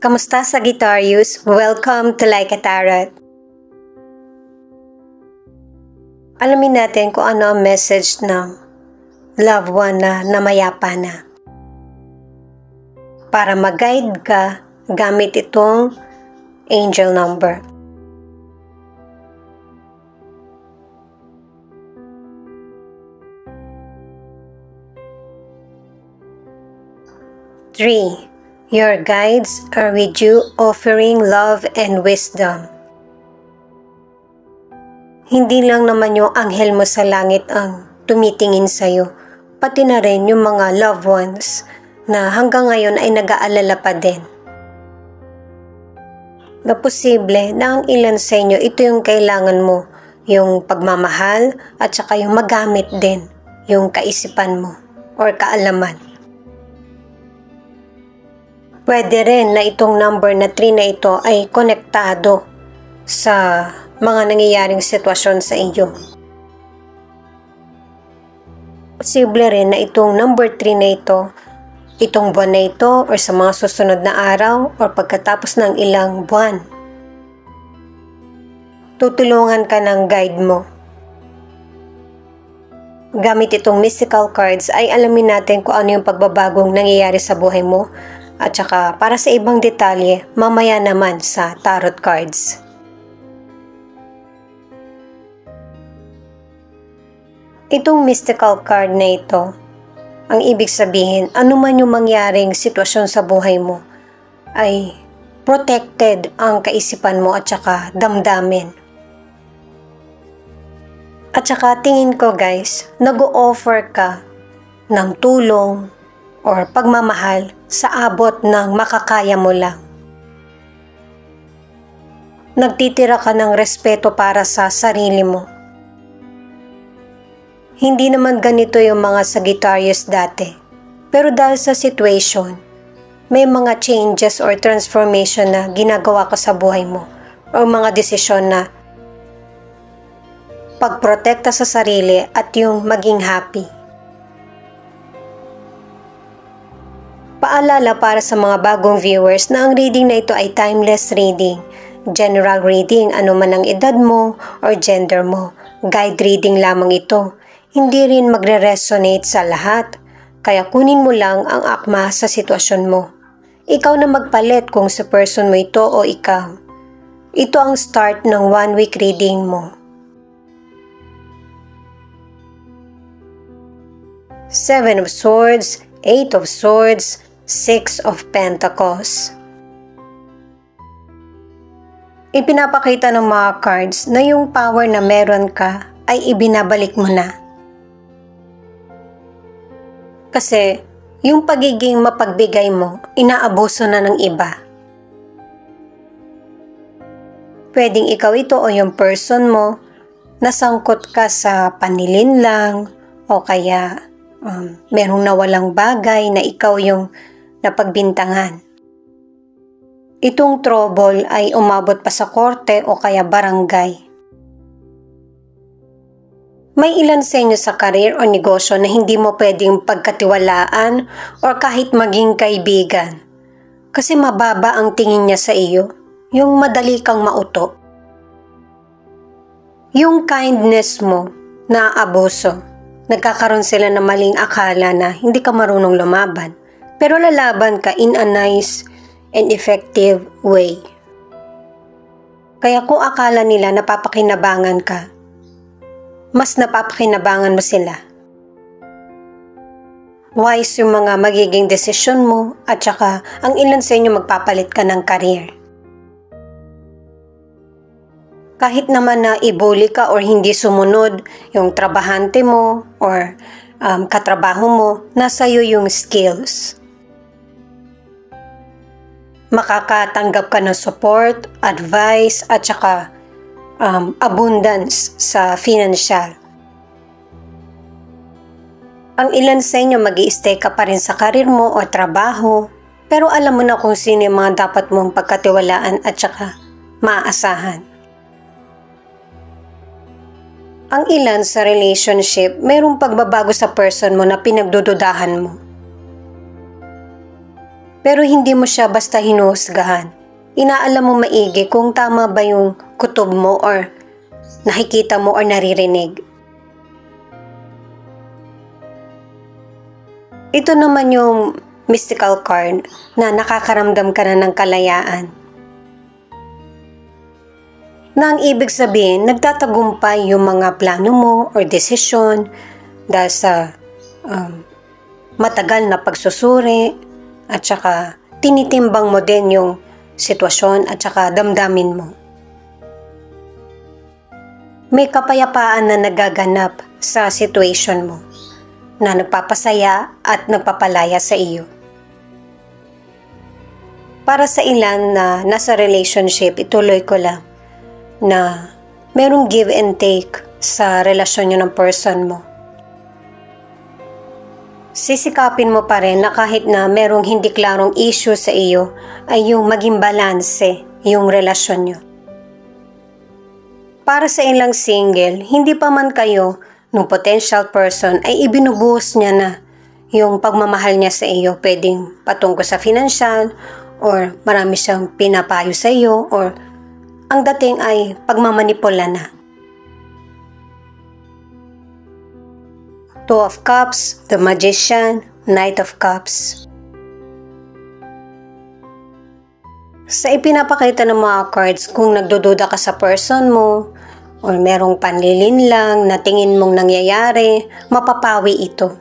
Kamusta Sagittarius? Welcome to Like a Tarot. Alamin natin kung ano ang message ng loved one na namayapa na. Para mag-guide ka, gamit itong angel number. Three. Your guides are with you, offering love and wisdom. Hindi lang naman yung anghel mo sa langit ang tumitingin sa'yo, pati na rin yung mga loved ones na hanggang ngayon ay nag-aalala pa din. Na posible na ang ilan sa inyo ito yung kailangan mo, yung pagmamahal at saka yung magamit din yung kaisipan mo or kaalaman. Pwede rin na itong number na 3 na ito ay konektado sa mga nangyayaring sitwasyon sa iyo. Posible rin na itong number 3 na ito, itong buwan na ito or sa mga susunod na araw or pagkatapos ng ilang buwan, tutulungan ka ng guide mo. Gamit itong mystical cards ay alamin natin kung ano yung pagbabagong nangyayari sa buhay mo. At saka para sa ibang detalye, mamaya naman sa tarot cards. Itong mystical card na ito, ang ibig sabihin, anuman yung mangyaring sitwasyon sa buhay mo, ay protected ang kaisipan mo at saka damdamin. At saka tingin ko guys, nag-o-offer ka ng tulong or pagmamahal sa abot ng makakaya mo lang. Nagtitira ka ng respeto para sa sarili mo. Hindi naman ganito yung mga Sagittarius dati. Pero dahil sa situation, may mga changes or transformation na ginagawa ka sa buhay mo o mga desisyon na pagprotekta sa sarili at yung maging happy. Paalala para sa mga bagong viewers na ang reading na ito ay timeless reading, general reading anuman ang edad mo or gender mo, guide reading lamang ito. Hindi rin magre-resonate sa lahat, kaya kunin mo lang ang akma sa sitwasyon mo. Ikaw na magpalit kung sa person mo ito o ikaw. Ito ang start ng 1 week reading mo. 7 of Swords, 8 of Swords, 6 of Pentacles. Ipinapakita ng mga cards na yung power na meron ka ay ibinabalik mo na. Kasi yung pagiging mapagbigay mo, inaabuso na ng iba. Pwedeng ikaw ito o yung person mo, nasangkot ka sa panlilinlang o kaya merong nawalang bagay na ikaw yung napagbintangan. Itong trouble ay umabot pa sa korte o kaya barangay. May ilan sa inyo sa career o negosyo na hindi mo pwedeng pagkatiwalaan o kahit maging kaibigan. Kasi mababa ang tingin niya sa iyo, yung madali kang mauto. Yung kindness mo na abuso. Nagkakaroon sila ng maling akala na hindi ka marunong lumaban. Pero lalaban ka in a nice and effective way. Kaya kung akala nila napapakinabangan ka, mas napapakinabangan mo sila. Wise yung mga magiging desisyon mo at saka ang ilan sa inyo magpapalit ka ng career. Kahit naman na ibuli ka or hindi sumunod yung trabahante mo or katrabaho mo, nasa iyo yung skills. Makakatanggap ka ng support, advice, at saka abundance sa financial. Ang ilan sa inyo mag-i-stay ka pa rin sa karir mo o trabaho, pero alam mo na kung sino yung mga dapat mong pagkatiwalaan at saka maaasahan. Ang ilan sa relationship, mayroong pagbabago sa person mo na pinagdududahan mo. Pero hindi mo siya basta hinuhusgahan. Inaalam mo maigi kung tama ba yung kutob mo or nakikita mo or naririnig. Ito naman yung mystical card na nakakaramdam ka na ng kalayaan. Na ang ibig sabihin, nagtatagumpay yung mga plano mo or desisyon dahil sa matagal na pagsusuri at saka tinitimbang mo din yung sitwasyon at saka damdamin mo. May kapayapaan na nagaganap sa situation mo na nagpapasaya at nagpapalaya sa iyo. Para sa ilan na nasa relationship, ituloy ko lang na merong give and take sa relasyon nyo ng person mo. Sisikapin mo pa rin na kahit na merong hindi klarong issue sa iyo ay yung maging balanse yung relasyon nyo. Para sa ilang single, hindi pa man kayo ng potential person ay ibinubuhos niya na yung pagmamahal niya sa iyo. Pwedeng patungkol sa financial or marami siyang pinapayo sa iyo or ang dating ay pagmamanipula na. Two of Cups, the Magician, Knight of Cups. Sa ipinapakita ng mga cards, kung nagdududa ka sa person mo o merong panlilinlang na tingin mong nangyayari, mapapawi ito.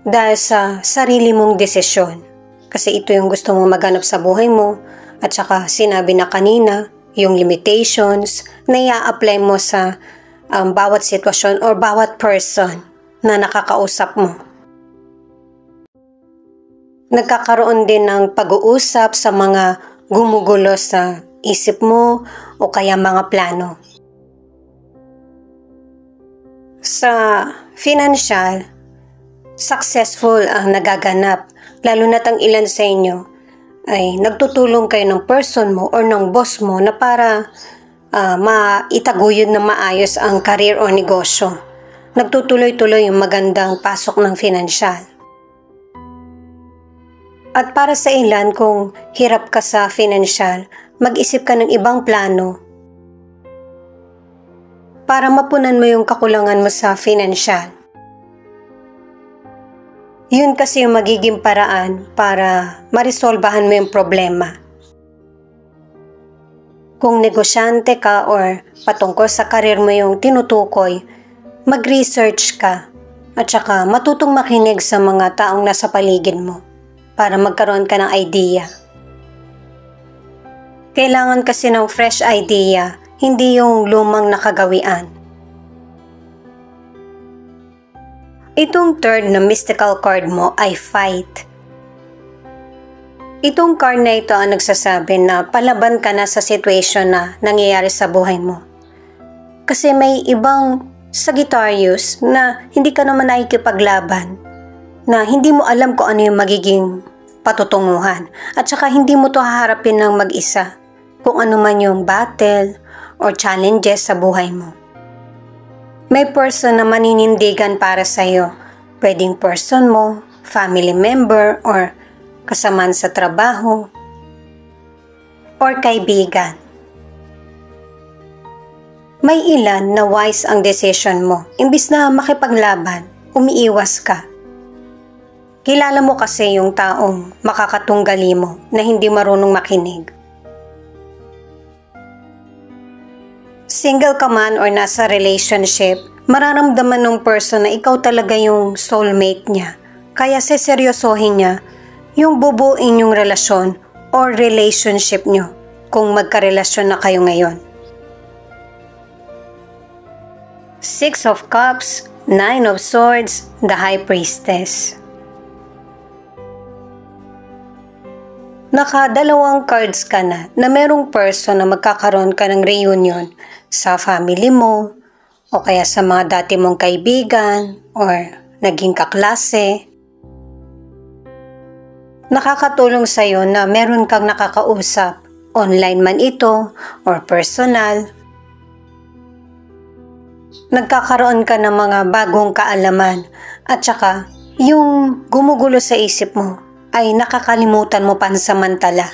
Dahil sa sarili mong desisyon. Kasi ito yung gusto mong maganap sa buhay mo at saka sinabi na kanina, yung limitations na i-apply mo sa bawat sitwasyon or bawat person na nakakausap mo. Nagkakaroon din ng pag-uusap sa mga gumugulo sa isip mo o kaya mga plano. Sa financial, successful ang nagaganap, lalo na't ang ilan sa inyo ay nagtutulong kayo ng person mo or ng boss mo na para maitaguyod na maayos ang career o negosyo. Nagtutuloy-tuloy yung magandang pasok ng financial. At para sa ilan, kung hirap ka sa financial, mag-isip ka ng ibang plano para mapunan mo yung kakulangan mo sa financial. Yun kasi yung magiging paraan para maresolbahan mo yung problema. Kung negosyante ka or patungkol sa karir mo yung tinutukoy, mag-research ka at saka matutong makinig sa mga taong nasa paligid mo para magkaroon ka ng idea. Kailangan kasi ng fresh idea, hindi yung lumang nakagawian. Itong third na mystical card mo ay Fight. Itong card na ito ang nagsasabi na palaban ka na sa situation na nangyayari sa buhay mo. Kasi may ibang Sagittarius na hindi ka naman nakikipaglaban, na hindi mo alam kung ano yung magiging patutunguhan at saka hindi mo to haharapin ng mag-isa kung ano man yung battle or challenges sa buhay mo. May person na maninindigan para sa'yo. Pwedeng person mo, family member, or kasamaan sa trabaho, or kaibigan. May ilan na wise ang decision mo. Imbis na makipaglaban, umiiwas ka. Kilala mo kasi yung taong makakatunggali mo na hindi marunong makinig. Single ka man or nasa relationship, mararamdaman ng person na ikaw talaga yung soulmate niya. Kaya seseryosohin niya yung bubuin yung relasyon or relationship nyo kung magkarelasyon na kayo ngayon. Six of Cups, Nine of Swords, the High Priestess. Nakadalawang cards ka na merong person na magkakaroon ka ng reunion sa family mo o kaya sa mga dati mong kaibigan or naging kaklase. Nakakatulong sa'yo na meron kang nakakausap, online man ito or personal. Nagkakaroon ka ng mga bagong kaalaman at saka yung gumugulo sa isip mo, ay nakakalimutan mo pansamantala.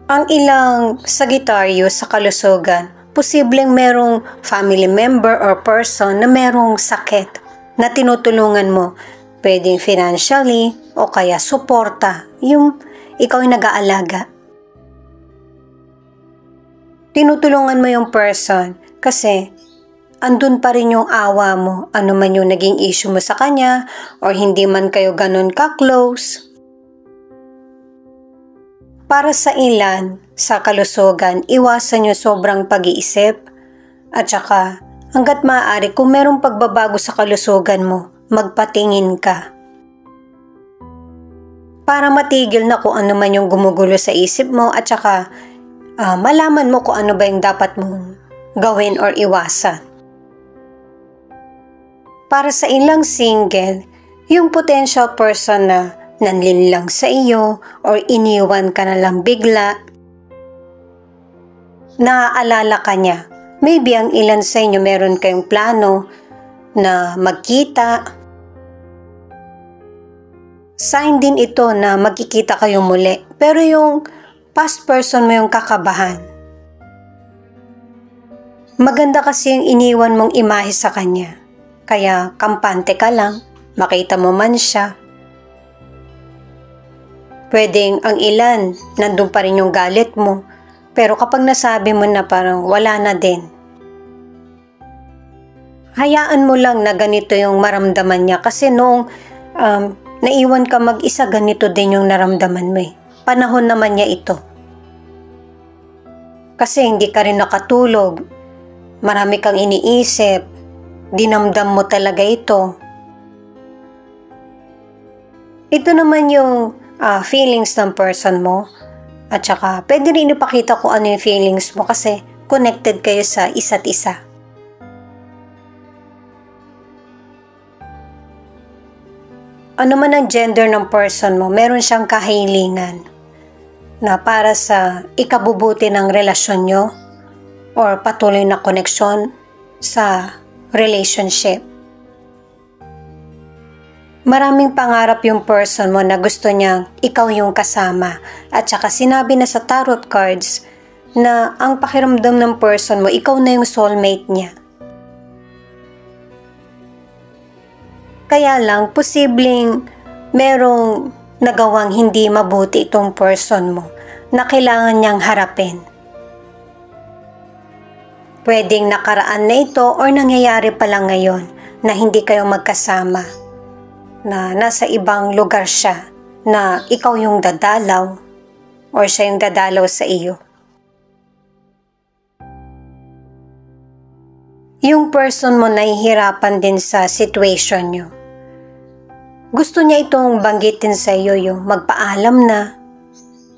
Ang ilang Sagittario sa kalusugan, posibleng merong family member or person na merong sakit na tinutulungan mo. Pwedeng financially o kaya suporta, yung ikaw ay nag-aalaga. Tinutulungan mo yung person kasi andun pa rin yung awa mo, ano man yung naging issue mo sa kanya or hindi man kayo ganun ka-close. Para sa ilan, sa kalusugan, iwasan nyo sobrang pag-iisip at saka hanggat maaari kung merong pagbabago sa kalusugan mo, magpatingin ka. Para matigil na kung ano man yung gumugulo sa isip mo at saka malaman mo kung ano ba yung dapat mong gawin or iwasan. Para sa ilang single, yung potential person na nanlinlang sa iyo or iniwan ka na lang bigla, naaalala ka niya. Maybe ang ilan sa inyo meron kayong plano na magkita. Sign din ito na magkikita kayo muli. Pero yung past person mo yung kakabahan. Maganda kasi yung iniwan mong imahe sa kanya. Kaya kampante ka lang, makita mo man siya. Pwedeng ang ilan, nandun pa rin yung galit mo. Pero kapag nasabi mo na parang wala na din. Hayaan mo lang na ganito yung maramdaman niya kasi noong naiwan ka mag-isa, ganito din yung naramdaman mo eh. Panahon naman niya ito. Kasi hindi ka rin nakatulog. Marami kang iniisip. Dinamdam mo talaga ito. Ito naman yung feelings ng person mo. At saka pwede rin ipakita kung ano yung feelings mo kasi connected kayo sa isa't isa. Ano man ang gender ng person mo, meron siyang kahilingan na para sa ikabubuti ng relasyon nyo or patuloy na koneksyon sa relationship. Maraming pangarap yung person mo na gusto niyang ikaw yung kasama at saka sinabi na sa tarot cards na ang pakiramdam ng person mo, ikaw na yung soulmate niya. Kaya lang, posibleng merong nagawang hindi mabuti itong person mo na kailangan niyang harapin. Pwedeng nakaraan na ito or nangyayari pa lang ngayon na hindi kayo magkasama, na nasa ibang lugar siya, na ikaw yung dadalaw or siya yung dadalaw sa iyo. Yung person mo nahihirapan din sa situation nyo. Gusto niya itong banggitin sa iyo yung magpaalam na.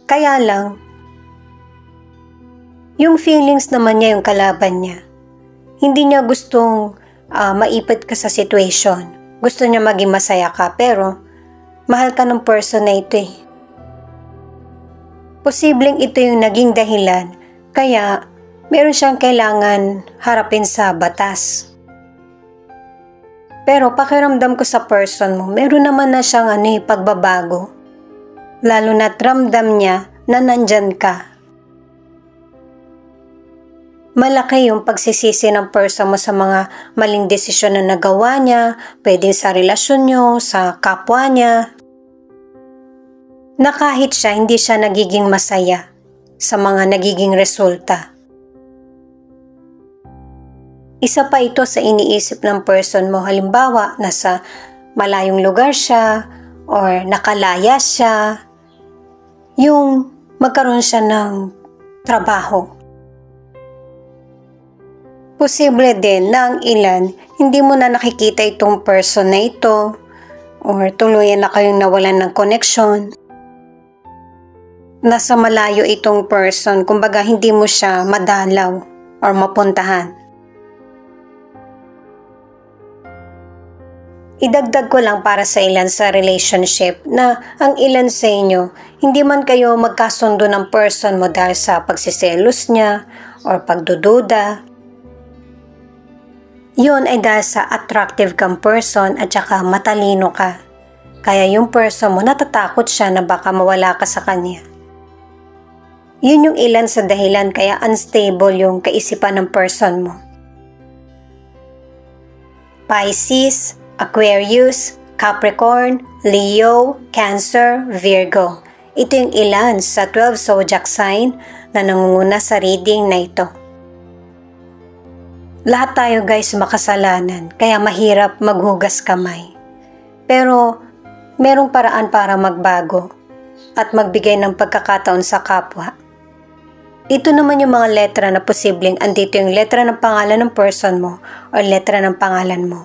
Kaya lang, yung feelings naman niya yung kalaban niya. Hindi niya gustong maipit ka sa situation. Gusto niya maging masaya ka pero mahal ka ng person na ito eh. Posibleng ito yung naging dahilan kaya meron siyang kailangan harapin sa batas. Pero pakiramdam ko sa person mo, meron naman na siyang pagbabago. Lalo na't ramdam niya na nandyan ka. Malaki yung pagsisisi ng person mo sa mga maling desisyon na nagawa niya, pwede sa relasyon nyo, sa kapwa niya. Na kahit siya, hindi siya nagiging masaya sa mga nagiging resulta. Isa pa ito sa iniisip ng person mo. Halimbawa, nasa malayong lugar siya or nakalaya siya. Yung magkaroon siya ng trabaho. Posible din na ang ilan, hindi mo na nakikita itong person na ito or tuluyan na kayong nawalan ng connection. Nasa malayo itong person, kumbaga hindi mo siya madalaw or mapuntahan. Idagdag ko lang para sa ilan sa relationship na ang ilan sa inyo, hindi man kayo magkasundo ng person mo dahil sa pagsiselos niya or pagdududa. Yun ay dahil sa attractive kang person at saka matalino ka. Kaya yung person mo natatakot siya na baka mawala ka sa kanya. Yun yung ilan sa dahilan kaya unstable yung kaisipan ng person mo. Pisces, Aquarius, Capricorn, Leo, Cancer, Virgo. Ito yung ilan sa 12 zodiac sign na nangunguna sa reading na ito. Lahat tayo guys makasalanan, kaya mahirap maghugas kamay. Pero merong paraan para magbago at magbigay ng pagkakataon sa kapwa. Ito naman yung mga letra na posibleng andito yung letra ng pangalan ng person mo o letra ng pangalan mo.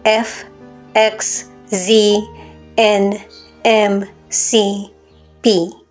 F, X, Z, N, M, C, P.